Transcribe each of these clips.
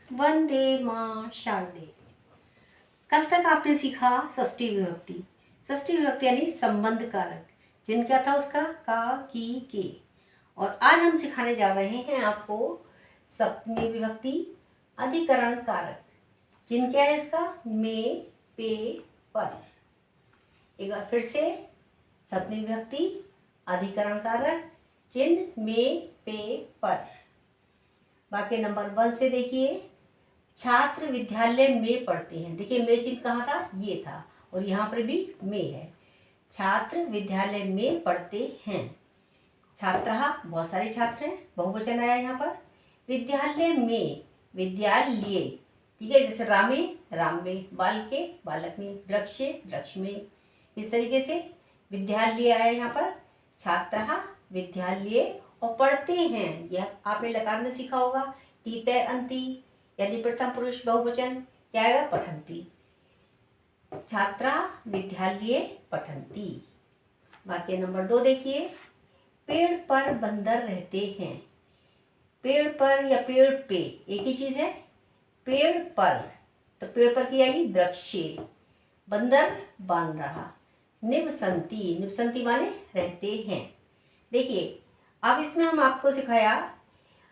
वंदे मां शारदे। कल तक आपने सीखा षष्ठी विभक्ति। षष्ठी विभक्ति यानी संबंध कारक। जिनका था उसका का, की, के। और आज हम सिखाने जा रहे हैं आपको सप्तमी विभक्ति अधिकरण कारक। जिन क्या है इसका में, पे, पर। एक बार फिर से सप्तमी विभक्ति अधिकरण कारक चिन्ह में, पे, पर। वाक्य नंबर 1 से देखिए, छात्र विद्यालय में पढ़ते हैं। देखिए में चिन्ह कहाँ था, ये था, और यहाँ पर भी में है। छात्र विद्यालय में पढ़ते हैं। छात्रः बहुत सारे छात्र हैं, बहुवचन आया यहाँ पर। विद्यालय में, विद्यालय, ठीक है। जैसे रामे, राम में, बालके, बालक में, वृक्षे, वृक्ष में। इस तरीके से विद्यालय आया यहाँ पर। छात्रः विद्यालय और पढ़ते हैं, यह आपने लकार में सीखा होगा। तीतय अंति यानी प्रथम पुरुष बहुवचन क्या आएगा, पठन्ति। छात्रा विद्यालय पठन्ति। वाक्य नंबर 2 देखिए, पेड़ पर बंदर रहते हैं। पेड़ पर या पेड़ पे एक ही चीज है। पेड़ पर तो पेड़ पर की आएगी वृक्षे, बंदर बांध रहा। निवसंती, निवसंती माने रहते हैं। देखिए अब इसमें हम आपको सिखाया,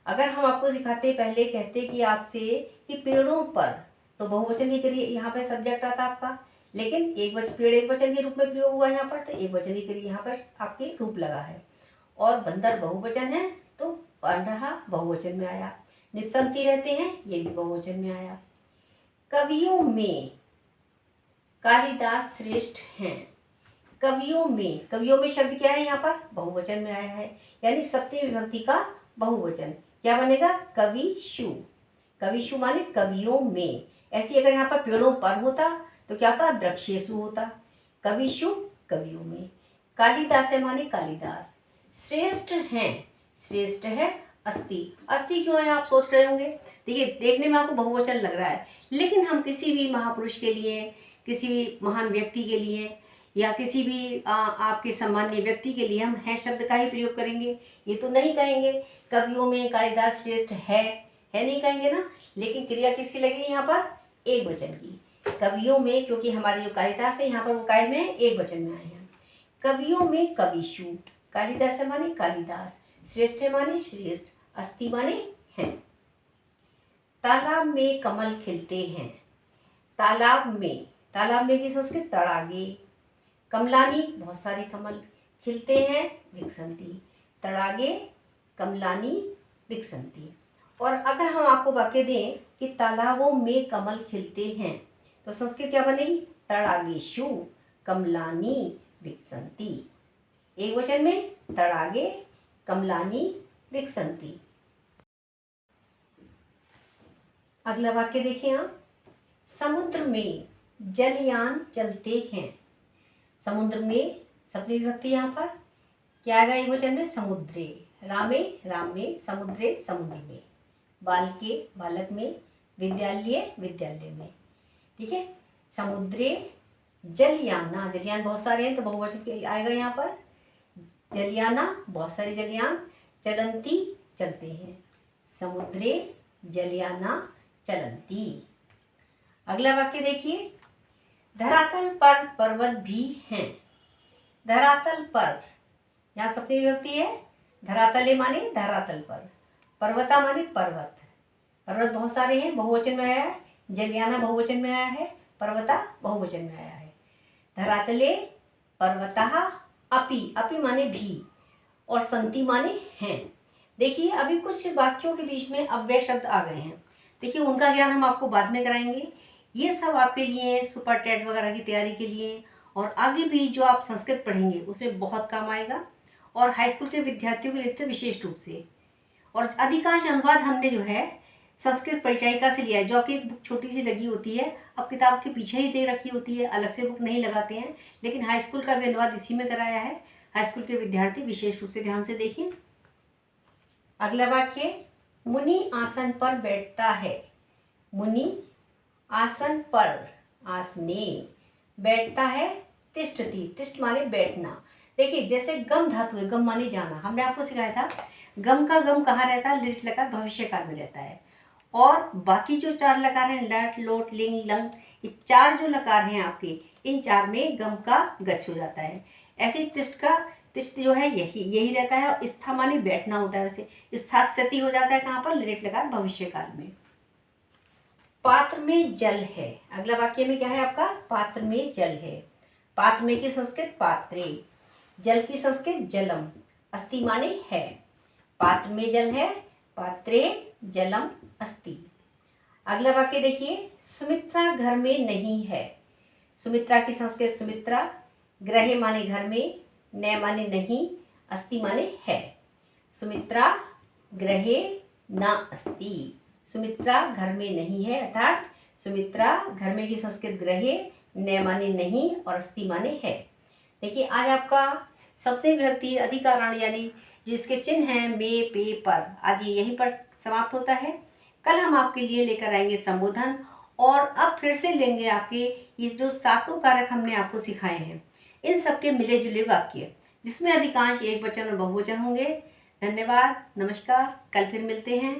अगर हम आपको सिखाते पहले कहते कि आपसे कि पेड़ों पर, तो बहुवचन की करिए, यहाँ पर सब्जेक्ट आता आपका। लेकिन पेड़ एक वचन के रूप में प्रयोग हुआ यहाँ पर, तो एक वचन की करिए यहाँ पर आपके रूप लगा है। और बंदर बहुवचन है तो बन रहा बहुवचन में आया। निवसंती रहते हैं, ये भी बहुवचन में आया। कवियों में कालिदास श्रेष्ठ हैं। कवियों में शब्द क्या है यहाँ पर, बहुवचन में आया है। यानी सप्तमी विभक्ति का बहुवचन क्या बनेगा, कविषु। कविषु माने कवियों में। ऐसी अगर यहाँ पर पेड़ों पर होता तो क्या होता, वृक्षेषु होता। कविषु कवियों में। कालिदास है माने कालिदास। श्रेष्ठ हैं, श्रेष्ठ है अस्ति। अस्ति क्यों है आप सोच रहे होंगे। देखिए देखने में आपको बहुवचन लग रहा है, लेकिन हम किसी भी महापुरुष के लिए, किसी भी महान व्यक्ति के लिए या किसी भी आपके सामान्य व्यक्ति के लिए हम है शब्द का ही प्रयोग करेंगे। ये तो नहीं कहेंगे कवियों में कालिदास श्रेष्ठ है नहीं कहेंगे ना। लेकिन क्रिया किसकी लगेगी यहाँ पर, एक वचन की। कवियों में, क्योंकि हमारे जो कालिदास है यहाँ पर वो काय में एक वचन में आए हैं। कवियों में कविषु, कालिदास है माने कालिदास, श्रेष्ठ है माने श्रेष्ठ, अस्ति माने है। तालाब में कमल खिलते हैं। तालाब में की संस्कृत तड़ागे। कमलानी बहुत सारे कमल, खिलते हैं विकसंती। तड़ागे कमलानी विकसंती। और अगर हम आपको वाक्य दें कि तालाबों में कमल खिलते हैं, तो संस्कृत क्या बनेगी, तड़ागेषु कमलानी विकसंती। एक वचन में तड़ागे कमलानी विकसंती। अगला वाक्य देखिए आप, समुद्र में जलयान चलते हैं। समुद्र में सप्तमी विभक्ति यहाँ पर क्या आएगा, एक वचन में समुद्रे। रामे, राम में, समुद्रे, समुद्र में। बालके, बालक में। विद्यालय, विद्यालय में। ठीक है। समुद्रे जलयाना, जलयान बहुत सारे हैं तो बहुवचन आएगा यहाँ पर। जलयाना बहुत सारे जलयान। चलंती चलते हैं। समुद्रे जलयाना चलंती। अगला वाक्य देखिए, धरातल पर पर्वत भी हैं। धरातल पर यहाँ सप्तमी विभक्ति है। धरातले माने धरातल पर, पर्वता माने पर्वत। पर्वत बहुत सारे हैं, बहुवचन में आया है। जलियाना बहुवचन में आया है, पर्वता बहुवचन में आया है। धरातले पर्वतः अपि, अपि माने भी, और संति माने हैं। देखिए अभी कुछ वाक्यों के बीच में अव्यय शब्द आ गए हैं। देखिए उनका ज्ञान हम आपको बाद में कराएंगे। ये सब आपके लिए सुपर टेट वगैरह की तैयारी के लिए, और आगे भी जो आप संस्कृत पढ़ेंगे उसमें बहुत काम आएगा। और हाई स्कूल के विद्यार्थियों के लिए तो विशेष रूप से। और अधिकांश अनुवाद हमने जो है संस्कृत परिचायिका से लिया है, जो आपकी एक बुक छोटी सी लगी होती है, अब किताब के पीछे ही दे रखी होती है, अलग से बुक नहीं लगाते हैं। लेकिन हाई स्कूल का भी अनुवाद इसी में कराया है। हाई स्कूल के विद्यार्थी विशेष रूप से ध्यान से देखें। अगला वाक्य, मुनि आसन पर बैठता है। मुनि आसन पर, आसने, बैठता है तिष्ठति, तिष्ठ माने बैठना। देखिए जैसे गम धातु है, गम माने जाना। हमने आपको सिखाया था गम का गम कहाँ रहता है, लिट लकार भविष्य काल में रहता है। और बाकी जो 4 लकार हैं लट, लोट, लिंग, लंग, ये 4 जो लकार हैं आपके, इन 4 में गम का गच्छ हो जाता है। ऐसे ही तिष्ठ जो है यही रहता है, और स्था माने बैठना होता है। वैसे स्थास्यति हो जाता है कहाँ पर, लिट लकार भविष्य काल में। पात्र में जल है, अगला वाक्य में क्या है आपका, पात्र में जल है। पात्र में की संस्कृत पात्रे, जल की संस्कृत जलम, अस्ति माने है। पात्र में जल है, पात्रे जलम अस्ति। अगला वाक्य देखिए, सुमित्रा घर में नहीं है। सुमित्रा की संस्कृत सुमित्रा, ग्रहे माने घर में, न माने नहीं, अस्ति माने है। सुमित्रा ग्रहे न अस्ति, सुमित्रा घर में नहीं है, अर्थात सुमित्रा घर में की संस्कृत ग्रहे, न माने नहीं और अस्ति माने है। देखिए आज आपका सप्तमी विभक्ति अधिकरण यानी जिसके चिन्ह हैं मे, पे, पर, आज ये यहीं पर समाप्त होता है। कल हम आपके लिए लेकर आएंगे संबोधन, और अब फिर से लेंगे आपके ये जो 7 कारक हमने आपको सिखाए हैं, इन सबके मिले जुले वाक्य, जिसमें अधिकांश एक वचन और बहुवचन होंगे। धन्यवाद, नमस्कार, कल फिर मिलते हैं।